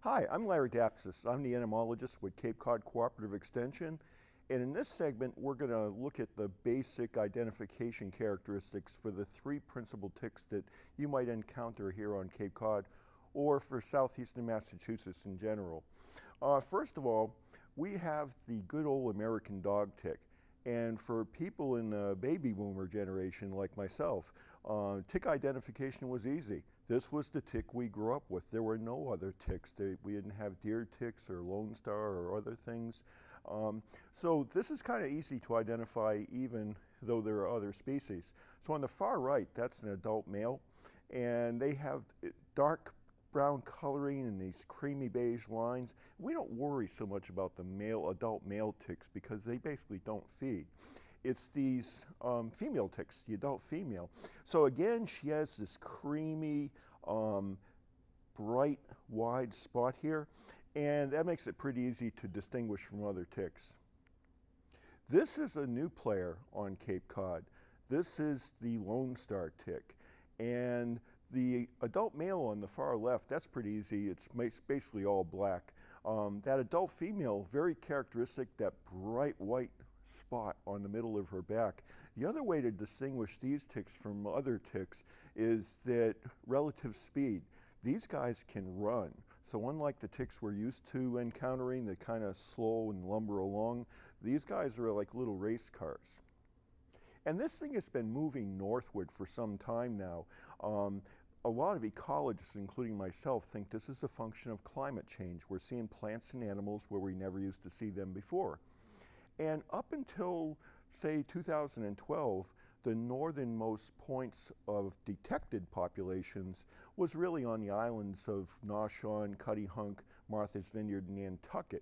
Hi, I'm Larry Dapsis. I'm the entomologist with Cape Cod Cooperative Extension. And in this segment, we're going to look at the basic identification characteristics for the three principal ticks that you might encounter here on Cape Cod or for southeastern Massachusetts in general. First of all, we have the good old American dog tick. And for people in the baby boomer generation like myself, tick identification was easy. This was the tick we grew up with. There were no other ticks. We didn't have deer ticks or Lone Star or other things. So this is kind of easy to identify even though there are other species. So on the far right, that's an adult male, and they have dark brown coloring and these creamy beige lines. We don't worry so much about the adult male ticks because they basically don't feed. It's these female ticks, the adult female. So again, she has this creamy, bright, wide spot here, and that makes it pretty easy to distinguish from other ticks. This is a new player on Cape Cod. This is the Lone Star tick. And the adult male on the far left, that's pretty easy. It's basically all black. That adult female, very characteristic, that bright white spot on the middle of her back. The other way to distinguish these ticks from other ticks is that relative speed. These guys can run. So unlike the ticks we're used to encountering that kind of slow and lumber along, these guys are like little race cars. And this thing has been moving northward for some time now. A lot of ecologists, including myself, think this is a function of climate change. We're seeing plants and animals where we never used to see them before. And up until, say, 2012, the northernmost points of detected populations was really on the islands of Noshaw, Cuttyhunk, Martha's Vineyard, and Nantucket.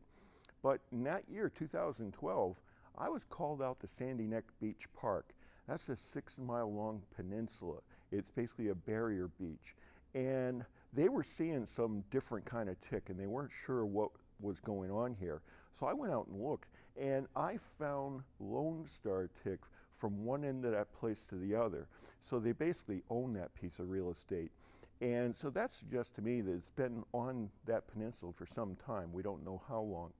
But in that year, 2012, I was called out to Sandy Neck Beach Park. That's a 6-mile-long peninsula. It's basically a barrier beach. And they were seeing some different kind of tick, and they weren't sure what was going on here. So I went out and looked, and I found Lone Star tick from one end of that place to the other. So they basically own that piece of real estate. And so that suggests to me that it's been on that peninsula for some time. We don't know how long.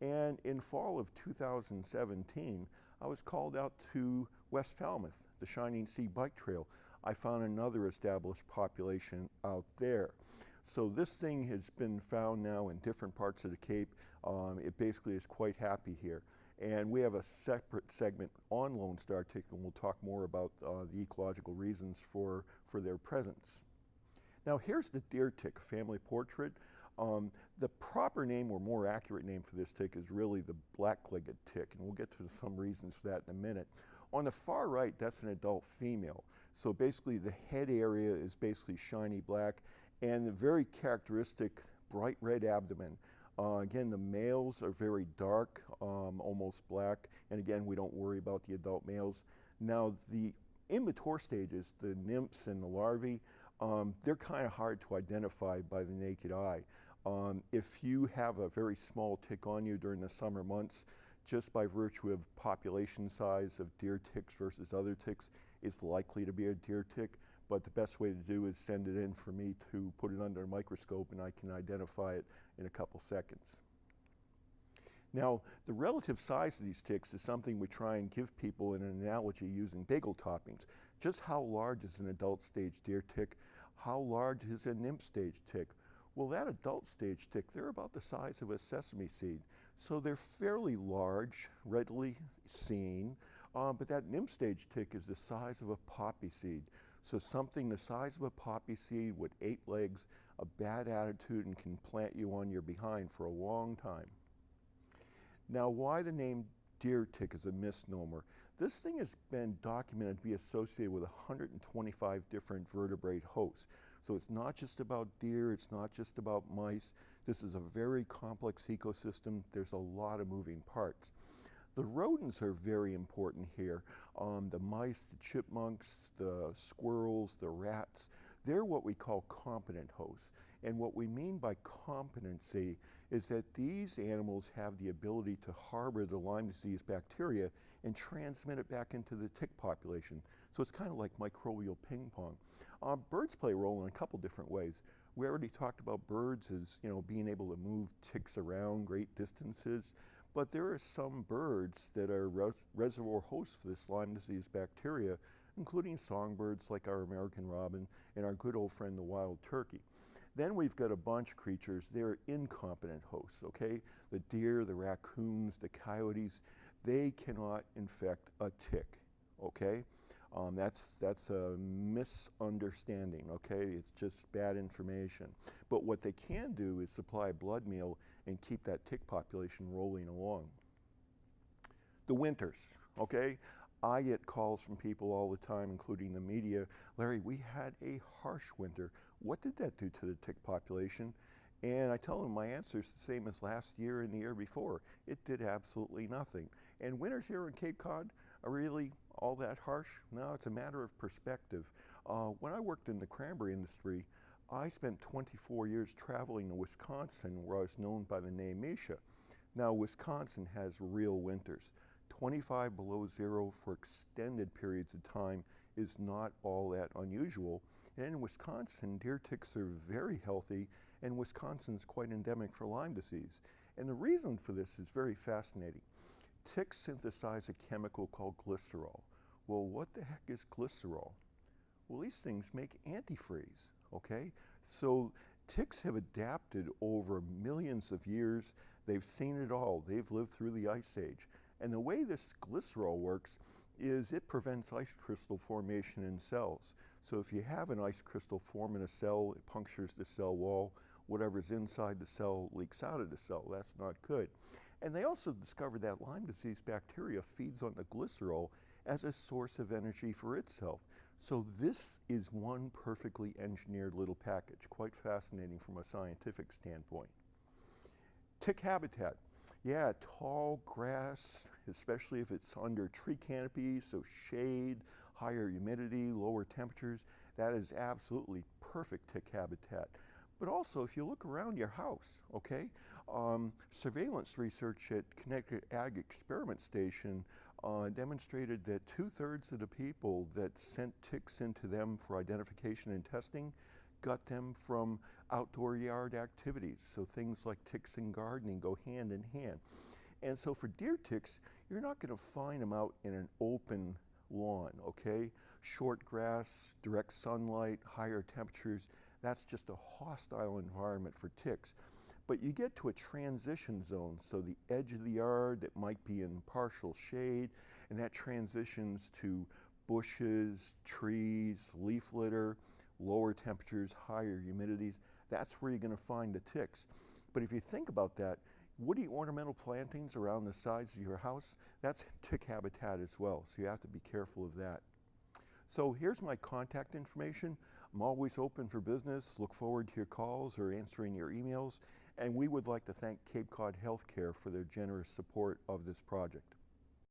And in fall of 2017, I was called out to West Falmouth, the Shining Sea Bike Trail. I found another established population out there. So this thing has been found now in different parts of the Cape. It basically is quite happy here. And we have a separate segment on Lone Star tick, and we'll talk more about the ecological reasons for their presence. Now here's the deer tick family portrait. The proper name or more accurate name for this tick is really the black-legged tick, and we'll get to some reasons for that in a minute. On the far right, that's an adult female. So basically the head area is basically shiny black and a very characteristic bright red abdomen. Again, the males are very dark, almost black, and again, we don't worry about the adult males. Now the immature stages, the nymphs and the larvae, they're kind of hard to identify by the naked eye. If you have a very small tick on you during the summer months, just by virtue of population size of deer ticks versus other ticks, it's likely to be a deer tick, but the best way to do is send it in for me to put it under a microscope and I can identify it in a couple seconds. Now, the relative size of these ticks is something we try and give people in an analogy using bagel toppings. Just how large is an adult stage deer tick? How large is a nymph stage tick? Well, that adult stage tick, they're about the size of a sesame seed. So they're fairly large, readily seen, but that nymph stage tick is the size of a poppy seed. So something the size of a poppy seed with 8 legs, a bad attitude, and can plant you on your behind for a long time. Now, why the name deer tick is a misnomer? This thing has been documented to be associated with 125 different vertebrate hosts. So it's not just about deer, it's not just about mice. This is a very complex ecosystem. There's a lot of moving parts. The rodents are very important here. The mice, the chipmunks, the squirrels, the rats, they're what we call competent hosts. And what we mean by competency is that these animals have the ability to harbor the Lyme disease bacteria and transmit it back into the tick population. So it's kind of like microbial ping pong. Birds play a role in a couple different ways. We already talked about birds as, being able to move ticks around great distances, but there are some birds that are reservoir hosts for this Lyme disease bacteria, including songbirds like our American robin and our good old friend the wild turkey. Then we've got a bunch of creatures, they're incompetent hosts, okay? The deer, the raccoons, the coyotes, they cannot infect a tick, okay? That's a misunderstanding, okay? It's just bad information. But what they can do is supply blood meal and keep that tick population rolling along. The winters, okay? I get calls from people all the time, including the media. Larry, we had a harsh winter. What did that do to the tick population? And I tell them my answer is the same as last year and the year before. It did absolutely nothing. And winters here in Cape Cod are really all that harsh? No, it's a matter of perspective. When I worked in the cranberry industry, I spent 24 years traveling to Wisconsin, where I was known by the name Misha. Now, Wisconsin has real winters. 25 below zero for extended periods of time is not all that unusual. And in Wisconsin, deer ticks are very healthy, and Wisconsin's quite endemic for Lyme disease. And the reason for this is very fascinating. Ticks synthesize a chemical called glycerol. Well, what the heck is glycerol? Well, these things make antifreeze, okay? So ticks have adapted over millions of years. They've seen it all. They've lived through the ice age. And the way this glycerol works is it prevents ice crystal formation in cells. So if you have an ice crystal form in a cell, it punctures the cell wall. Whatever's inside the cell leaks out of the cell. That's not good. And they also discovered that Lyme disease bacteria feeds on the glycerol as a source of energy for itself. So this is one perfectly engineered little package, quite fascinating from a scientific standpoint. Tick habitat. Yeah, tall grass, especially if it's under tree canopy, so shade, higher humidity, lower temperatures, that is absolutely perfect tick habitat. But also, if you look around your house, okay, surveillance research at Connecticut Ag Experiment Station demonstrated that 2/3 of the people that sent ticks into them for identification and testing got them from outdoor yard activities. So things like ticks and gardening go hand in hand. And so for deer ticks, you're not going to find them out in an open lawn, okay? Short grass, direct sunlight, higher temperatures, that's just a hostile environment for ticks. But you get to a transition zone, so the edge of the yard that might be in partial shade, and that transitions to bushes, trees, leaf litter, lower temperatures, higher humidities. That's where you're going to find the ticks. But if you think about that, woody ornamental plantings around the sides of your house, that's tick habitat as well, so you have to be careful of that. So here's my contact information. I'm always open for business. Look forward to your calls or answering your emails. And we would like to thank Cape Cod Healthcare for their generous support of this project.